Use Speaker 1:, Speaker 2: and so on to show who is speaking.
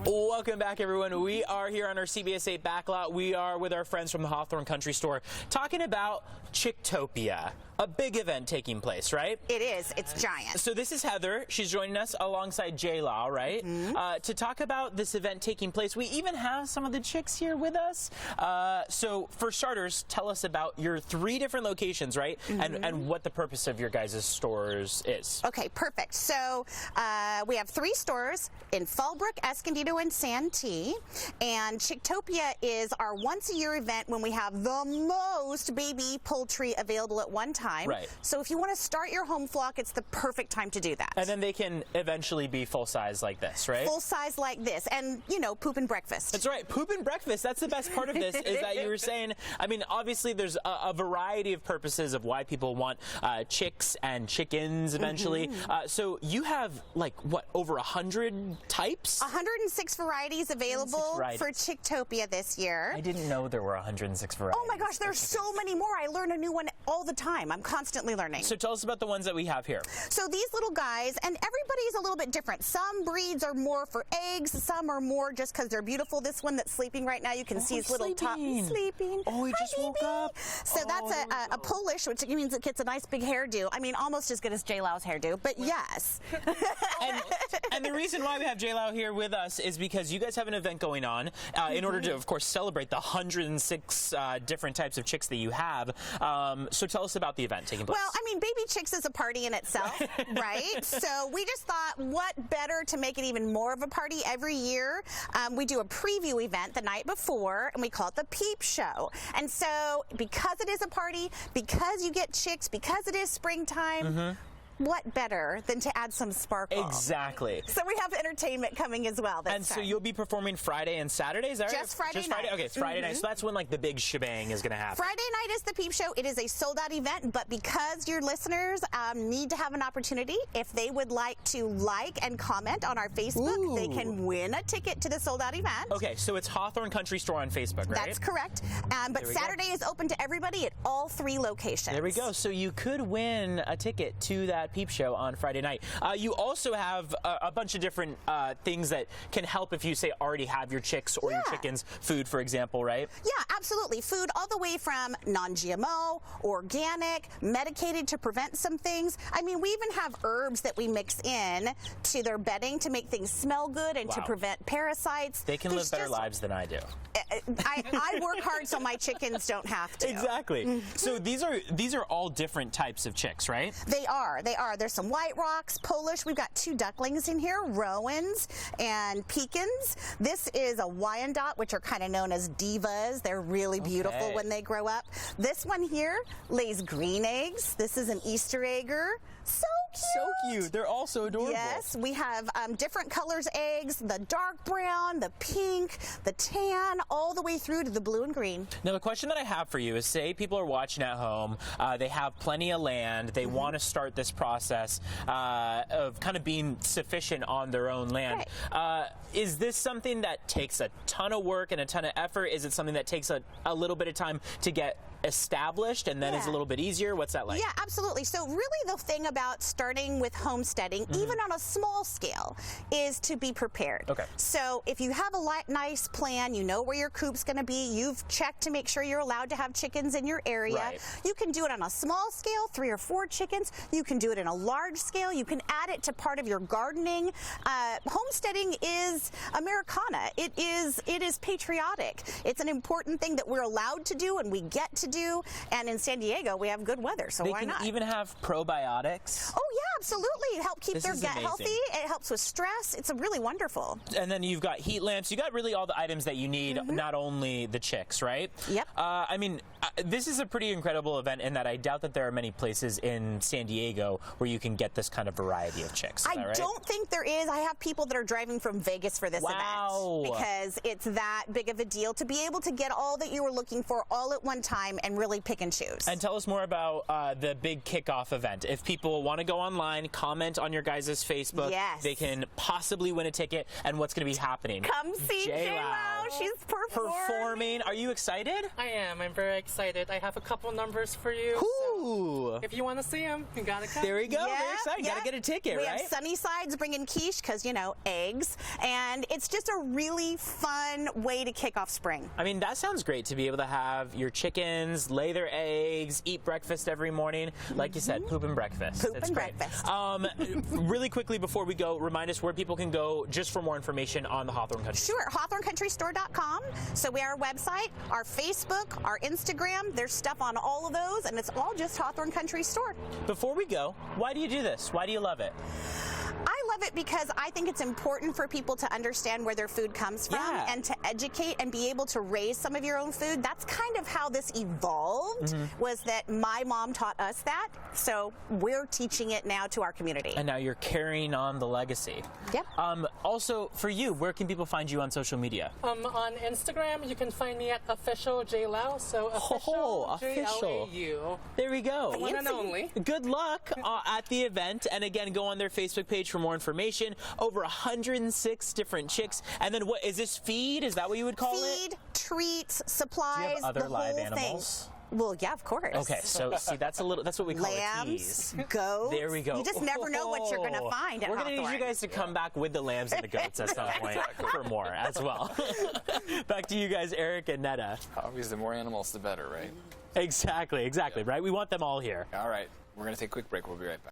Speaker 1: Welcome back, everyone. We are here on our CBS8 backlot. We are with our friends from the Hawthorne Country Store talking about Chicktopia, a big event taking place, right?
Speaker 2: It is. It's giant.
Speaker 1: So this is Heather. She's joining us alongside J-Law, right? To talk about this event taking place. We even have some of the chicks here with us. So for starters, tell us about your 3 different locations, right? And what the purpose of your guys' stores is.
Speaker 2: Okay, perfect. So we have 3 stores in Fallbrook, Escondido, and Santee. And Chicktopia is our once-a-year event when we have the most baby poultry available at one time.
Speaker 1: Right.
Speaker 2: So if you want to start your home flock, it's the perfect time to do that.
Speaker 1: And then they can eventually be full size like this, right?
Speaker 2: Full size like this. And, you know, poop and breakfast.
Speaker 1: That's right. Poop and breakfast. That's the best part of this is that you were saying, I mean, obviously there's a variety of purposes of why people want chicks and chickens eventually. So you have, like, what, over 100 types?
Speaker 2: 106 varieties available for Chicktopia this year.
Speaker 1: I didn't know there were 106 varieties.
Speaker 2: Oh my gosh, there's so many more. I learn a new one all the time. I'm constantly learning.
Speaker 1: So tell us about the ones that we have here.
Speaker 2: So these little guys, and everybody's a little bit different. Some breeds are more for eggs, some are more just because they're beautiful. This one that's sleeping right now, you can see his little top. Sleeping.
Speaker 1: Oh, he just woke up.
Speaker 2: So that's a Polish, which means it gets a nice big hairdo. I mean, almost as good as J-Law's hairdo, but yes.
Speaker 1: And the reason why we have J-Law here with us is because you guys have an event going on in order to, of course, celebrate the 106 different types of chicks that you have. So tell us about the event taking place.
Speaker 2: Well, I mean, baby chicks is a party in itself, right? So we just thought, what better to make it even more of a party every year? We do a preview event the night before, and we call it the Peep Show. And so because it is a party, because you get chicks, because it is springtime, what better than to add some sparkle?
Speaker 1: Exactly.
Speaker 2: So we have entertainment coming as well this time.
Speaker 1: So you'll be performing Friday and Saturday, is that right?
Speaker 2: Just Friday night.
Speaker 1: Okay, it's Friday night. So that's when, like, the big shebang is going to happen.
Speaker 2: Friday night is the Peep Show. It is a sold-out event, but because your listeners need to have an opportunity, if they would like to like and comment on our Facebook, they can win a ticket to the sold-out event.
Speaker 1: Okay, so it's Hawthorne Country Store on Facebook, right?
Speaker 2: That's correct. But Saturday is open to everybody at all 3 locations.
Speaker 1: There we go. So you could win a ticket to that Peep Show on Friday night. You also have a bunch of different things that can help if you, say, already have your chicks or your chickens. Food, for example, right?
Speaker 2: Yeah, absolutely. Food all the way from non-GMO, organic, medicated to prevent some things. I mean, we even have herbs that we mix in to their bedding to make things smell good and to prevent parasites.
Speaker 1: They can live better lives than I do.
Speaker 2: I work hard so my chickens don't have to.
Speaker 1: Exactly. So these are all different types of chicks, right?
Speaker 2: They are. There's some White Rocks, Polish. We've got 2 ducklings in here, Rowans and Pekins. This is a Wyandotte, which are kind of known as divas. They're really beautiful when they grow up. This one here lays green eggs. This is an Easter egger. So cute.
Speaker 1: So cute. They're all so adorable.
Speaker 2: Yes, we have different colors eggs, the dark brown, the pink, the tan, all the way through to the blue and green.
Speaker 1: Now, the question that I have for you is, say people are watching at home, they have plenty of land, they want to start this process of kind of being sufficient on their own land. Is this something that takes a ton of work and a ton of effort? Is it something that takes a little bit of time to get established and then is a little bit easier? What's that like?
Speaker 2: Yeah, absolutely. So really the thing about starting with homesteading, even on a small scale, is to be prepared. Okay. So if you have a nice plan, you know where your coop's going to be, you've checked to make sure you're allowed to have chickens in your area. You can do it on a small scale, 3 or 4 chickens. You can do it in a large scale. You can add it to part of your gardening. Homesteading is Americana. It is patriotic. It's an important thing that we're allowed to do and we get to do. And in San Diego, we have good weather, so why not?
Speaker 1: They can even have probiotics.
Speaker 2: Oh yeah, absolutely. It helps keep their gut healthy. It helps with stress. It's really wonderful.
Speaker 1: And then you've got heat lamps. You got really all the items that you need, not only the chicks, right?
Speaker 2: Yep.
Speaker 1: I mean, this is a pretty incredible event in that I doubt that there are many places in San Diego where you can get this kind of variety of chicks. Is that right?
Speaker 2: Don't think there is. I have people that are driving from Vegas for this event because it's that big of a deal to be able to get all that you were looking for all at one time and really pick and choose.
Speaker 1: And tell us more about the big kickoff event. If people want to go online, comment on your guys' Facebook, they can possibly win a ticket. And what's going to be happening?
Speaker 2: Come see J-Lo. She's performing.
Speaker 1: Are you excited?
Speaker 3: I am. I'm very excited. I have a couple numbers for you.
Speaker 1: Ooh. Ooh.
Speaker 3: If you want to see them, you gotta come.
Speaker 1: There we go.
Speaker 2: Yeah,
Speaker 1: Very exciting.
Speaker 2: yeah.
Speaker 1: Gotta get a ticket,
Speaker 2: we
Speaker 1: right?
Speaker 2: have Sunnyside's bringing quiche because, you know, eggs. And it's just a really fun way to kick off spring.
Speaker 1: I mean, that sounds great to be able to have your chickens lay their eggs, eat breakfast every morning. Like you said, poop and breakfast.
Speaker 2: Poop
Speaker 1: It's
Speaker 2: and
Speaker 1: great.
Speaker 2: breakfast.
Speaker 1: Really quickly before we go, remind us where people can go just for more information on the Hawthorne Country.
Speaker 2: Sure, HawthorneCountryStore.com. So we have our website, our Facebook, our Instagram. There's stuff on all of those, and it's all just Hawthorne Country Store.
Speaker 1: Before we go, why do you do this? Why do you love it?
Speaker 2: I love it because I think it's important for people to understand where their food comes from and to educate and be able to raise some of your own food. That's kind of how this evolved, was that my mom taught us that. So we're teaching it now to our community.
Speaker 1: And now you're carrying on the legacy.
Speaker 2: Yep.
Speaker 1: Also, for you, where can people find you on social media?
Speaker 3: On Instagram, you can find me at official JLau. So official JLAU.
Speaker 1: There we go.
Speaker 3: One and only.
Speaker 1: Good luck at the event. And again, go on their Facebook page for more information. Over 106 different chicks. And then what is this feed? Is that what you would call it?
Speaker 2: Feed, treats, supplies,
Speaker 1: Do you have other
Speaker 2: the
Speaker 1: live
Speaker 2: whole
Speaker 1: animals?
Speaker 2: thing. Well, yeah, of course.
Speaker 1: Okay, so see, that's what we call a tease.
Speaker 2: Lambs, goats.
Speaker 1: There we go.
Speaker 2: You just never know what you're going to find at
Speaker 1: We're going to need
Speaker 2: Hawthorne.
Speaker 1: you guys to come back with the lambs and the goats at some point for more as well. Back to you guys, Eric and Netta.
Speaker 4: Obviously, the more animals, the better, right?
Speaker 1: Exactly, right? We want them all here.
Speaker 4: All right, we're going to take a quick break. We'll be right back.